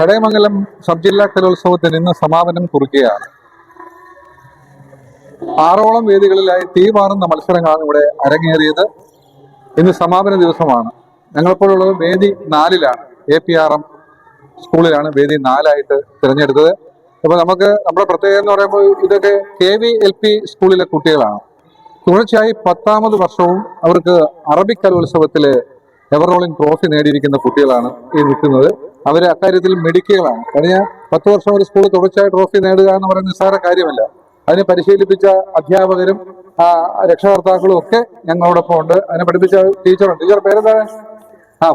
Chadayamangalam sub ജില്ലാ കലോത്സവത്തിന് ഇന്ന് സമാപനം കുറിക്കുകയാണ്. 6ഓളം വേദികളിലായി തീപാറുന്ന മത്സരങ്ങളാണ് ഇവിടെ അരങ്ങേറിയത്. ഇന്ന് സമാപന ദിവസമാണ്. ഞങ്ങളിപ്പോഴുള്ളത് വേദി 4-ലാണ്. APRM സ്കൂളിലാണ് വേദി 4ആയിട്ട് തിരഞ്ഞെടുത്തത്. അപ്പൊ നമ്മുടെ പ്രത്യേകത എന്ന് പറയുമ്പോൾ ഇതൊക്കെ KVLP സ്കൂളിലെ കുട്ടികളാണ്. തുടർച്ചയായി 10ാമത് വർഷവും അവർക്ക് അറബിക് കലോത്സവത്തില് എവറോളിംഗ് ട്രോഫി നേടിയിരിക്കുന്ന കുട്ടികളാണ് ഈ നിൽക്കുന്നത്. അവര് അക്കാര്യത്തിൽ മിടുക്കികളാണ്. കഴിഞ്ഞ 10 വർഷം ഒരു സ്കൂൾ തുടർച്ചയായി ട്രോഫി നേടുക എന്ന് പറയുന്ന നിസ്സാര കാര്യമല്ല. അതിനെ പരിശീലിപ്പിച്ച അധ്യാപകരും രക്ഷകർത്താക്കളും ഒക്കെ ഞങ്ങളോടൊപ്പം ഉണ്ട്. അതിനെ പഠിപ്പിച്ച ടീച്ചറുണ്ട്. ടീച്ചർ പേരെന്താണ്?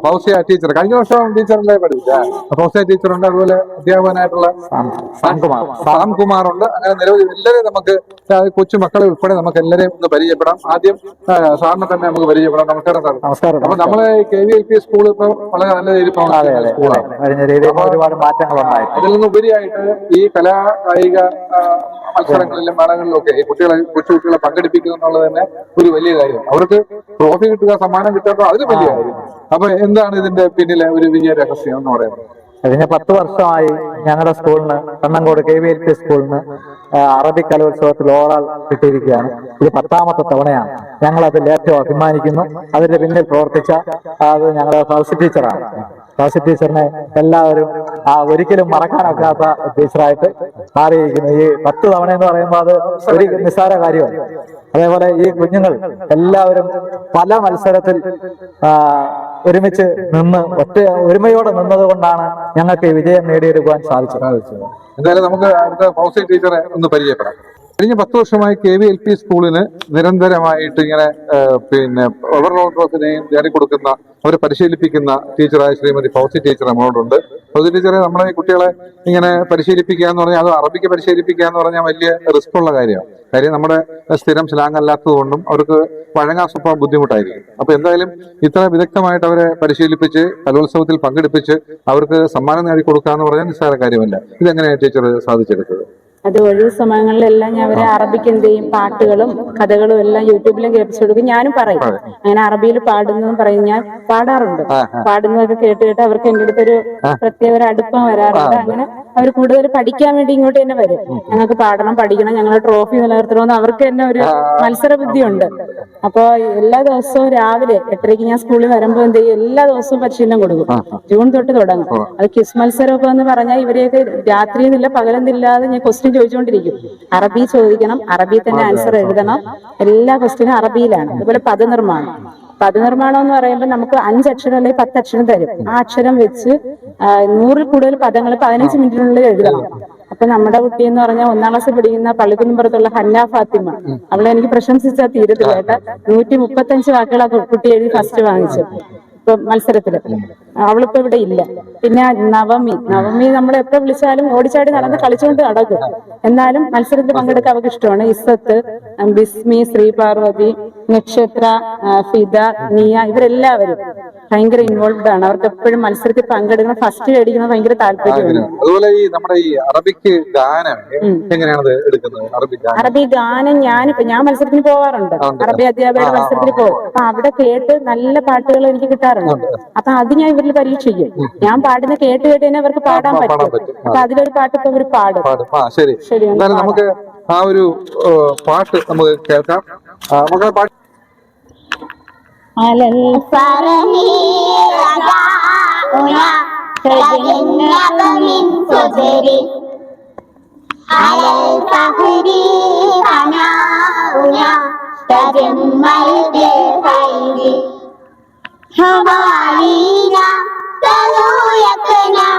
ഫൗസിയ ടീച്ചർ. കഴിഞ്ഞ വർഷം ടീച്ചറല്ലേ പഠിപ്പിച്ച ഫൗസിയ ടീച്ചറുണ്ട്. അതുപോലെ അധ്യാപകനായിട്ടുള്ള സാംകുമാർ ഉണ്ട്. അങ്ങനെ നിരവധി എല്ലാവരെയും നമുക്ക് കൊച്ചു മക്കളെ ഉൾപ്പെടെ നമുക്ക് എല്ലാവരെയും ഒന്ന് പരിചയപ്പെടാം. ആദ്യം സാറിനെ തന്നെ നമുക്ക് പരിചയപ്പെടാം. നമസ്കാരം സാർ. നമസ്കാരം. അപ്പൊ നമ്മളെ KVLP സ്കൂൾ ഇപ്പൊ വളരെ നല്ല രീതിയിൽ സ്കൂളാണ്. ഒരുപാട് മാറ്റങ്ങളുണ്ടായി. അതിൽ നിന്നുപരിയായിട്ട് ഈ കലാ കായിക മത്സരങ്ങളിലും മേളകളിലും ഒക്കെ ഈ കൊച്ചുകുട്ടികളെ പങ്കെടുപ്പിക്കുക എന്നുള്ളത് തന്നെ ഒരു വലിയ കാര്യം. അവർക്ക് ട്രോഫി കിട്ടുക, സമ്മാനം കിട്ടുക, അതിന് വലിയ കാര്യം. അപ്പൊ എന്താണ് ഇതിന്റെ പിന്നിലെ ഒരു വിജയ രഹസ്യം എന്ന് പറയുന്നത്? കഴിഞ്ഞ 10 വർഷമായി ഞങ്ങളുടെ സ്കൂളിന്, കണ്ണങ്കോട് KVLP സ്കൂളിന് അറബിക് കലോത്സവത്തിൽ ഓവറാൾ കിട്ടിയിരിക്കുകയാണ്. ഇത് 10ാമത്തെ തവണയാണ്. ഞങ്ങൾ അതിൽ ഏറ്റവും അഭിമാനിക്കുന്നു. അതിന്റെ പിന്നിൽ പ്രവർത്തിച്ച അത് ഞങ്ങളുടെ ഫൗസി ടീച്ചറാണ്. ഫൗസി ടീച്ചറിനെ എല്ലാവരും ഒരിക്കലും മറക്കാനൊക്കാത്ത ടീച്ചറായിട്ട് മാറിയിരിക്കുന്നു. ഈ 10 തവണ എന്ന് പറയുമ്പോൾ അത് ഒരു നിസ്സാര കാര്യമാണ്. അതേപോലെ ഈ കുഞ്ഞുങ്ങൾ എല്ലാവരും പല മത്സരത്തിൽ ഒരുമിച്ച് നിന്ന് ഒരുമയോടെ നിന്നത് കൊണ്ടാണ് ഞങ്ങൾക്ക് ഈ വിജയം നേടിയെടുക്കുവാൻ സാധിച്ചത്. എന്തായാലും നമുക്ക് അടുത്ത ഫൗസി ടീച്ചറെ ഒന്ന് പരിചയപ്പെടാം. കഴിഞ്ഞ 10 വർഷമായി KVLP സ്കൂളിന് നിരന്തരമായിട്ട് ഇങ്ങനെ ഓവറോൾ ട്രോഫിനെയും നേടിക്കൊടുക്കുന്ന, അവരെ പരിശീലിപ്പിക്കുന്ന ടീച്ചറായ ശ്രീമതി ഫൗസി ടീച്ചർ നമ്മളോടുണ്ട്. ഫൗസി ടീച്ചറെ, നമ്മളെ കുട്ടികളെ ഇങ്ങനെ പരിശീലിപ്പിക്കുക എന്ന് പറഞ്ഞാൽ, അത് അറബിക്ക് പരിശീലിപ്പിക്കുക എന്ന് പറഞ്ഞാൽ വലിയ റിസ്ക് ഉള്ള കാര്യമാണ്. കാര്യം നമ്മുടെ സ്ഥിരം സ്ലാങ് അല്ലാത്തത് കൊണ്ടും അവർക്ക് വഴങ്ങാൻ സ്വപ്പം ബുദ്ധിമുട്ടായിരിക്കും. അപ്പൊ എന്തായാലും ഇത്ര വിദഗ്ധമായിട്ട് അവരെ പരിശീലിപ്പിച്ച് കലോത്സവത്തിൽ പങ്കെടുപ്പിച്ച് അവർക്ക് സമ്മാനം നേടിക്കൊടുക്കുക എന്ന് പറഞ്ഞാൽ നിസ്സാര കാര്യമല്ല. ഇതെങ്ങനെയാണ് ടീച്ചർ സാധിച്ചെടുത്തത്? അത് ഒഴിവ് സമയങ്ങളിലെല്ലാം ഞാൻ അവരെ അറബിക്ക് എന്ത് ചെയ്യും, പാട്ടുകളും കഥകളും എല്ലാം യൂട്യൂബിലും കേൾപ്പിച്ചു കൊടുക്കും. ഞാനും പറയും അങ്ങനെ അറബിയിൽ പാടുന്നതും പറയും. ഞാൻ പാടാറുണ്ട്. പാടുന്നതൊക്കെ കേട്ട് അവർക്ക് എൻ്റെ അടുത്തൊരു പ്രത്യേക ഒരു അടുപ്പം വരാറുണ്ട്. അങ്ങനെ അവർ കൂടുതൽ പഠിക്കാൻ വേണ്ടി ഇങ്ങോട്ട് തന്നെ വരും. ഞങ്ങൾക്ക് പാടണം, പഠിക്കണം, ഞങ്ങൾ ട്രോഫി നിലനിർത്തണമെന്ന് അവർക്ക് തന്നെ ഒരു മത്സര ബുദ്ധിയുണ്ട്. അപ്പൊ എല്ലാ ദിവസവും രാവിലെ 8:30 ഞാൻ സ്കൂളിൽ വരുമ്പോൾ എന്ത് ചെയ്യും, എല്ലാ ദിവസവും പരിശീലനം കൊടുക്കും. ജൂൺ തൊട്ട് തുടങ്ങും. അത് ക്വിസ് മത്സരമൊക്കെ എന്ന് പറഞ്ഞാൽ ഇവരെയൊക്കെ രാത്രിയെന്നില്ല പകലെന്നില്ലാതെ ഞാൻ ക്വസ്റ്റ്യൻ ചോദിച്ചുകൊണ്ടിരിക്കും. അറബി ചോദിക്കണം, അറബി തന്നെ ആൻസർ എഴുതണം. എല്ലാ ക്വസ്റ്റ്യനും അറബിയിലാണ്. അതുപോലെ പദനിർമ്മാണം എന്ന് പറയുമ്പോൾ നമുക്ക് 5 അക്ഷരം അല്ലെങ്കിൽ 10 അക്ഷരം തരും. ആ അക്ഷരം വെച്ച് 100-ൽ കൂടുതൽ പദങ്ങൾ 15 മിനിറ്റിനുള്ളിൽ എഴുതണം. അപ്പൊ നമ്മുടെ കുട്ടി എന്ന് പറഞ്ഞാൽ 1ാം ക്ലാസ്സിൽ പഠിക്കുന്ന പള്ളിക്കുന്നുംപുറത്തുള്ള ഹന്ന ഫാത്തിമ, അവളെ എനിക്ക് പ്രശംസിച്ചാൽ തീരത്തില്ല കേട്ടോ. 135 വാക്കുകൾ കുട്ടി എഴുതി ഫസ്റ്റ് വാങ്ങിച്ചു ഇപ്പൊ മത്സരത്തില്. അവളിപ്പോ ഇവിടെ ഇല്ല. പിന്നെ നവമി നമ്മൾ എപ്പോ വിളിച്ചാലും ഓടിച്ചാടി നടന്ന് കളിച്ചുകൊണ്ട് നടക്കും. എന്നാലും മത്സരത്തിൽ പങ്കെടുക്കാൻ അവർക്ക് ഇഷ്ടമാണ്. ഇസ്സത്ത്, ബിസ്മി, ശ്രീപാർവതി, നക്ഷത്ര, ഫിദ, നിയ, ഇവരെല്ലാവരും ഭയങ്കര ഇൻവോൾവ്ഡ് ആണ്. അവർക്ക് എപ്പോഴും മത്സരത്തിൽ പങ്കെടുക്കണം, ഫസ്റ്റ് മേടിക്കണം ഭയങ്കര താല്പര്യമാണ്. അതുപോലെ ഈ നമ്മുടെ ഈ അറബിക് ഗാനം എങ്ങനെയാണ് എടുക്കുന്നത്? അറബി ഗാനം ഞാൻ മത്സരത്തിന് പോവാറുണ്ട്. അറബി അധ്യാപകരുടെ മത്സരത്തിന് പോകും. അപ്പൊ അവിടെ കേട്ട് നല്ല പാട്ടുകൾ എനിക്ക് കിട്ടാറുണ്ട്. അപ്പൊ അത് ഞാൻ ഇവരിൽ പരീക്ഷിക്കും. ഞാൻ പാടുന്ന കേട്ട് തന്നെ അവർക്ക് പാടാൻ പറ്റും. അപ്പൊ അതിലൊരു പാട്ട് ഇപ്പൊ ഇവർ പാടും. ശരി, നമുക്ക് ആ ഒരു പാട്ട് നമുക്ക് കേൾക്കാം. നമുക്ക് പാട്ട് على الفرح رجاؤنا تجنب من صدري على الفخر فناؤنا تجمل بالخير حوالينا تلويتنا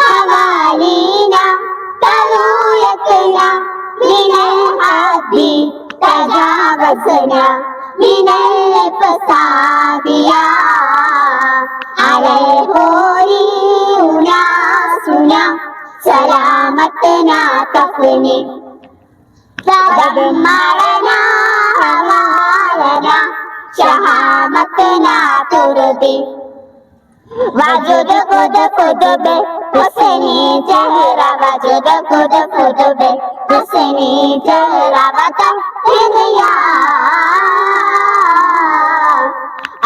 حوالينا تلويتنا من الحد تجاوزنا من الفساد على الهوري أناسنا سلامتنا تفني فدمرنا هوالنا شهامتنا ترضي وجد خود خود به حسنی چہرہ وجد خود خود به حسنی چہرہ وتحریا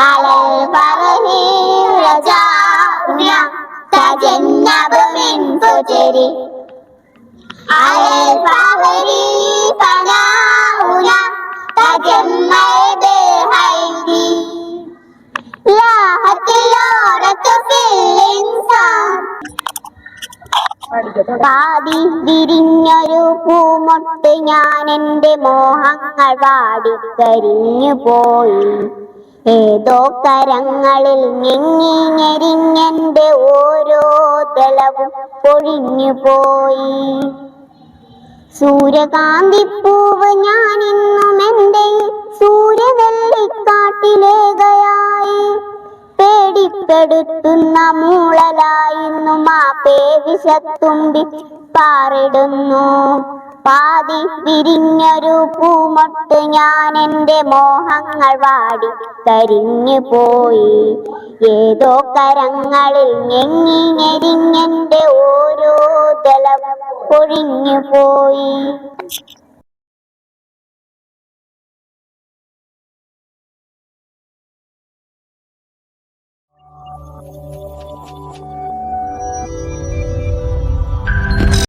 على الفرح رجاؤنا تجنب من فجري على الفجر فناؤنا تجمع بالهيدي لاحت العورة في الإنسان പാതി വിരിഞ്ഞൊരു പൂമൊട്ട് ഞാൻ എൻ്റെ മോഹങ്ങൾ വാടിക്കരിഞ്ഞു പോയി ഏതോ കരങ്ങളിൽ ഞെങ്ങി ഞെരിഞ്ഞെന്റെ ഓരോ ദളവും പൊഴിഞ്ഞു പോയി സൂര്യകാന്തിപ്പൂവ് ഞാൻ ഇന്നും എൻ്റെ സൂര്യവെള്ളിക്കാട്ടിലേകയായി പേടിപ്പെടുത്തുന്ന മൂളലായിന്നും ആ പേവിഷത്തുമ്പി പാറിടുന്നു പാതി വിരിഞ്ഞൊരു പൂമൊട്ട് ഞാൻ എൻ്റെ മോഹങ്ങൾ വാടി കരിഞ്ഞു പോയി ഏതോ കരങ്ങളിൽ ഞെങ്ങി ഞെരിഞ്ഞെന്റെ ഓരോ ദളം പൊഴിഞ്ഞു പോയി